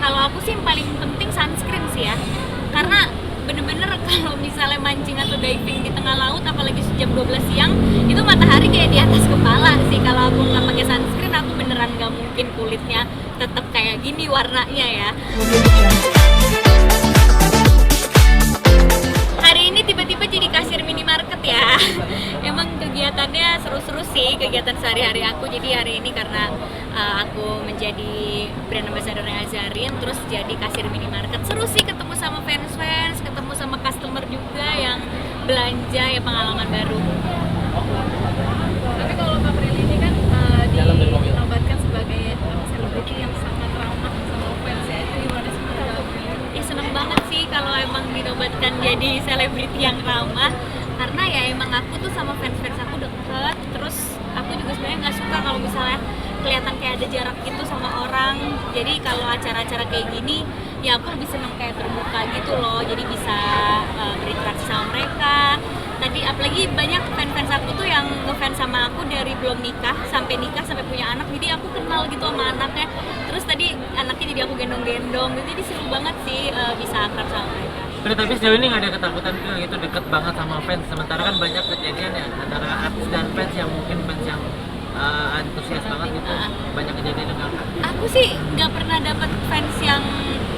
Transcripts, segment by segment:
Kalau aku sih yang paling penting sunscreen sih ya, karena bener-bener kalau misalnya mancing atau diving di tengah laut, apalagi jam 12 siang, itu matahari kayak di atas kepala sih. Kalau aku nggak pakai sunscreen, aku beneran nggak mungkin kulitnya tetap kayak gini warnanya ya. Hari ini tiba-tiba jadi kasir minimarket ya. Emang kegiatannya seru-seru sih, kegiatan sehari-hari aku. Jadi hari ini karena aku menjadi brand ambassador-nya Azarin, terus jadi kasir minimarket. Seru sih, ketemu sama fans-fans, ketemu sama customer juga yang belanja, ya pengalaman baru. Tapi kalau Kak Prilly ini kan dinobatkan sebagai selebriti yang sangat ramah sama fans ya, itu gimana sih Kak Prilly? Ya seneng banget sih kalau emang dinobatkan jadi selebriti yang ramah, karena ya emang aku tuh sama fans-fans aku deket. Terus aku juga sebenarnya nggak suka kalau misalnya kelihatan kayak ada jarak gitu sama orang. Jadi kalau acara-acara kayak gini ya aku lebih seneng kayak terbuka gitu loh, jadi bisa berinteraksi sama mereka. Tadi apalagi banyak fans-fans aku tuh yang ngefans sama aku dari belum nikah sampai punya anak, jadi aku kenal gitu sama anaknya. Terus tadi anaknya jadi aku gendong-gendong gitu, jadi seru banget sih bisa akrab sama mereka. Tapi sejauh ini nggak ada ketakutan gitu deket banget sama fans, sementara kan banyak kejadian ya antara artis dan fans yang mungkin fans yang antusias banget gitu, banyak kejadian dengan Aku sih nggak pernah dapat fans yang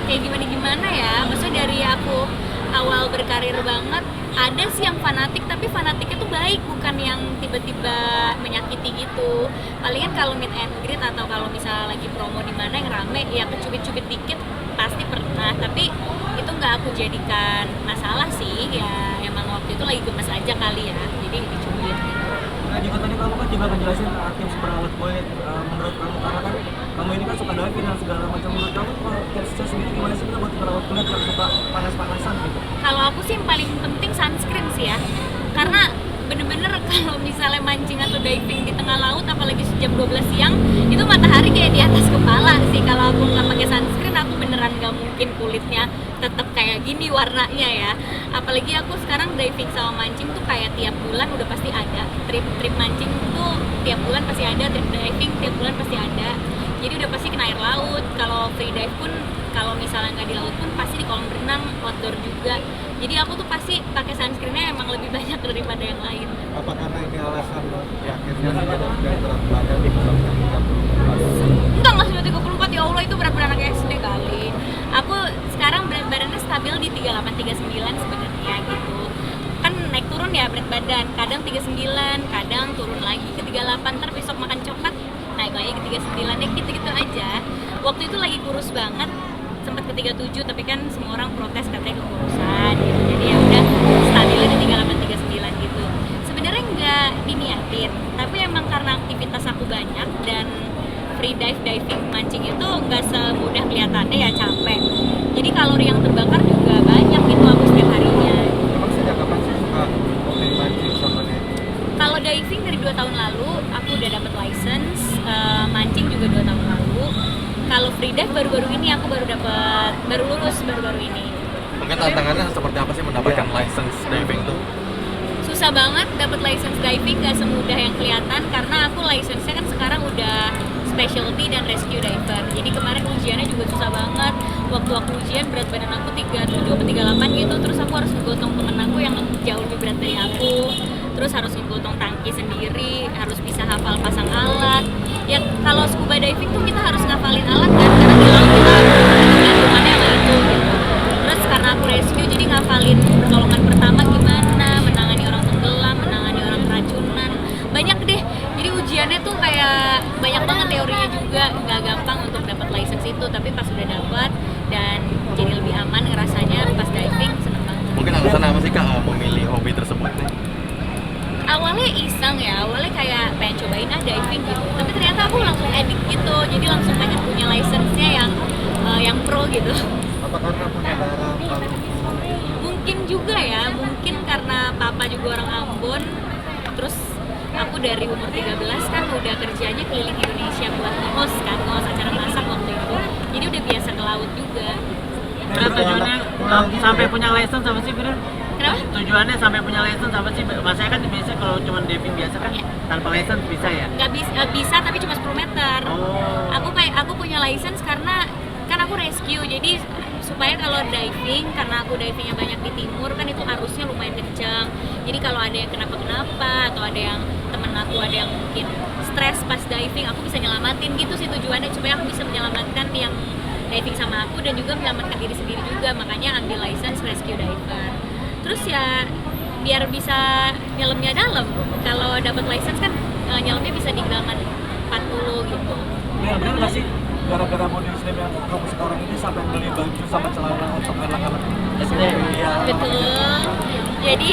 kayak gimana ya. Maksudnya dari aku awal berkarir banget, ada sih yang fanatik, tapi fanatiknya tuh baik, bukan yang tiba-tiba menyakiti gitu. Palingan kalau meet and greet atau kalau misalnya lagi promo di mana yang rame, ya kecubit-cubit dikit pasti pernah. Tapi itu nggak aku jadikan masalah sih, ya emang waktu itu lagi gemes aja kali ya, jadi dicubit gitu. Nah, juga tadi kamu kan juga ngejelasin tips perawat kulit menurut kamu, karena kan kamu ini kan suka diving dan segala macam. Menurut kamu tipsnya sendiri gimana sih buat perawat kulit yang suka panas-panasan gitu? Kalau aku sih yang paling penting sunscreen sih ya, karena bener-bener kalau misalnya mancing atau diving di tengah laut, apalagi jam 12 siang, itu matahari kayak di atas kepala sih. Kalau aku nggak pakai sunscreen, aku beneran nggak mungkin kulitnya tetap kayak gini warnanya ya. Apalagi aku sekarang diving sama mancing tuh kayak tiap bulan udah pasti ada trip mancing tuh, tiap bulan pasti ada trip diving, tiap bulan pasti ada. Jadi udah pasti kena air laut. Kalau free dive pun, kalau misalnya nggak di laut pun pasti di kolam renang, outdoor juga. Jadi aku tuh pasti pakai sunscreennya emang lebih banyak daripada yang lain. Apa karena ini alasan ya akhirnya sudah berat badan di kolam 34? Enggak sampai 34, ya Allah itu berat anak SD kali. Aku sekarang berat badannya stabil di 38-39 sebenarnya gitu. Kan naik turun ya berat badan, kadang 39, kadang turun lagi ke 38, ntar besok makan coklat naik lagi ke 39, ya gitu-gitu aja. Waktu itu lagi kurus banget, sempat ke 37, tapi kan semua orang protes katanya kekurusan gitu. Jadi ya udah stabilnya di 38-39 gitu. Sebenarnya nggak diniatin, tapi emang karena aktivitas aku banyak dan free diving mancing itu nggak semudah kelihatannya, ya capek. Jadi kalori yang terbakar juga banyak gitu aku setiap harinya. Emang sejak kapan sih suka hobi mancing sama dia? Kalau diving dari 2 tahun lalu aku udah dapet license, mancing juga 2 tahun lalu. Kalau free dive baru-baru ini aku baru lulus baru-baru ini. Mungkin tantangannya seperti apa sih mendapatkan license diving tuh? Susah banget dapet license diving, gak semudah yang kelihatan, karena aku license-nya kan sekarang udah specialty dan rescue diver. Jadi kemarin ujiannya juga susah banget. Waktu aku ujian berat badan aku 37 atau 38 gitu, terus aku harus ngegotong temen aku yang jauh lebih berat dari aku. Terus harus ngegotong tangki sendiri, harus bisa hafal pasang alat. Ya kalau scuba diving tuh kita harus ngafalin alat kan, karena di laut kita gantungannya sama itu gitu. Terus karena aku rescue, jadi ngafalin pertolongan pertama gimana, menangani orang tenggelam, menangani orang keracunan. Banyak deh, jadi ujiannya tuh kayak banyak banget teorinya juga, nggak gampang untuk dapat license itu. Tapi pas udah dapat dan jadi lebih aman ngerasanya pas diving, seneng banget. Mungkin alasan apa sih Kak memilih hobi tersebut nih? Awalnya iseng ya, awalnya kayak pengen cobain diving gitu, tapi ternyata aku langsung edit gitu, jadi langsung pengen punya license-nya yang pro gitu. Apa karena punya darah? Mungkin juga ya, mungkin karena papa juga orang Ambon, terus aku dari umur 13 kan udah kerjanya keliling Indonesia buat nge-host acara masak waktu itu, jadi udah biasa ke laut juga. Bener, tujuannya sampai punya license apa sih, Bener? Kenapa? Tujuannya sampai punya license apa sih? Maksudnya kan biasa kalau cuma diving biasa kan Iya. tanpa license bisa ya? Nggak bisa, tapi cuma 10 meter. Oh. Aku punya license karena kan kan aku rescue, jadi supaya kalau diving, karena aku divingnya banyak di timur kan itu arusnya lumayan kencang. Jadi kalau ada yang kenapa-kenapa atau ada yang temen aku ada yang mungkin stres pas diving, aku bisa nyelamatin gitu sih tujuannya, supaya aku bisa menyelamatkan yang diving sama aku dan juga menyelamatkan diri sendiri juga. Makanya ambil license rescue diver. Terus ya biar bisa nyelamnya dalam. Kalau dapat license kan nyelamnya bisa di kedalaman 40 gitu. Ya benar nggak sih, gara-gara model slim yang kamu sekarang ini sampai beli baju sama celana untuk anak-anak SD? Iya. Betul. Jadi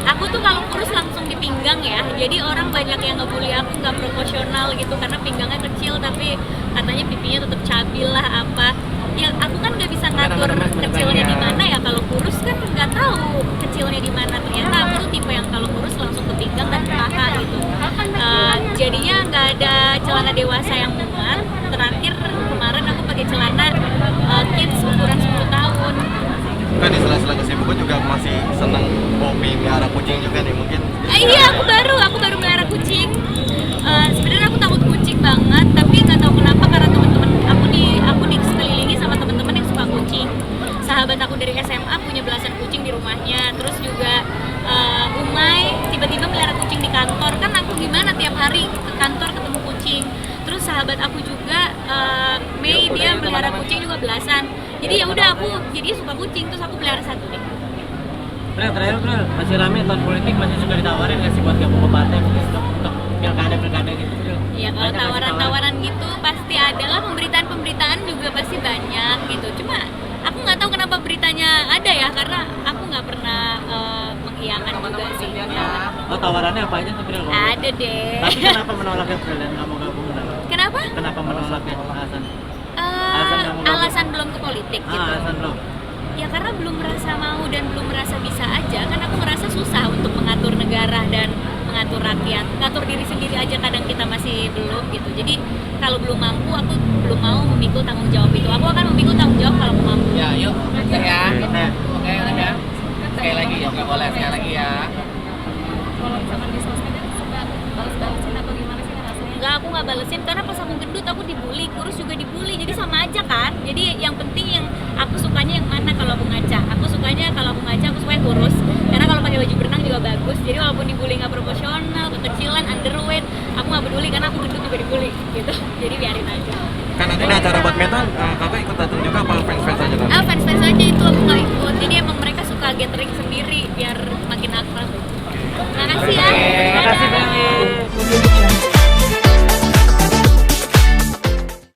aku tuh kalau kurus langsung di pinggang ya. Jadi orang banyak yang ngebully aku nggak proporsional gitu karena pinggangnya kecil tapi katanya pipinya tetap cabil lah apa. Ya aku kan nggak bisa ngatur kecilnya di mana ya, kalau kurus kan nggak tahu kecilnya di mana. Ternyata aku tuh tipe yang kalau kurus langsung ke pinggang dan ke paha gitu. Jadinya nggak ada celana dewasa yang muat. Terakhir kemarin aku pakai celana kids ukuran 10 tahun. Kan di sela-sela kesibukan juga masih seneng hobi melihara kucing juga nih mungkin. Iya, aku baru melihara kucing. Sebenarnya aku takut kucing banget, tapi nggak tahu kenapa karena teman-teman aku dikelilingi sama teman-teman yang suka kucing. Sahabat aku dari SMA punya belasan kucing di rumahnya. Terus juga Umay tiba-tiba melihara kucing di kantor. Kan aku gimana tiap hari ke kantor ketemu kucing. Terus sahabat aku juga Mei dia melihara kucing juga belasan. Jadi ya udah aku jadi suka kucing, terus aku pelihara satu deh. Bril, terakhir Bril, masih rame tahun politik, masih suka ditawarin nggak sih buat gabung ke partai mungkin untuk pilkada gitu Bril? Iya, kalau tawaran-tawaran gitu pasti ada lah, pemberitaan juga pasti banyak gitu. Cuma aku nggak tahu kenapa beritanya ada ya, karena aku nggak pernah mengiyakan juga sih. Oh, tawarannya apa aja tuh Bril? Ada deh. Tapi kenapa menolaknya Bril dan nggak mau gabung? Kenapa? Kenapa menolaknya? Alasan nggak mau gabung? Alasan belum ke politik gitu. Alasan belum? Ya karena belum merasa mau dan belum merasa bisa aja. Kan aku merasa susah untuk mengatur negara dan mengatur rakyat. Ngatur diri sendiri aja kadang kita masih belum gitu. Jadi kalau belum mampu, aku belum mau memikul tanggung jawab itu. Aku akan memikul tanggung jawab kalau mau mampu. Ya, yuk. Ya. Oke, udah. Sekali lagi ya, nggak boleh. Sekali lagi ya. Kalau misalkan di sosmed itu suka balas-balasin atau gimana sih rasanya? Enggak, aku nggak balesin karena pas aku gendut aku dibully, kurus juga dibully, jadi sama aja kan. Jadi yang penting yang aku sukanya yang mana kalau aku ngaca. Aku sukanya kalau aku ngaca aku suka yang kurus. Karena kalau pakai baju berenang juga bagus. Jadi walaupun dibully nggak proporsional, kekecilan, underweight, aku nggak peduli karena aku gendut juga dibully gitu. Jadi biarin aja. Kan nanti di acara badminton kakak ikut datang juga apa fans-fans aja kan? Fans-fans aja itu aku nggak ikut. Jadi emang mereka suka gathering sendiri biar makin akrab. Makasih ya.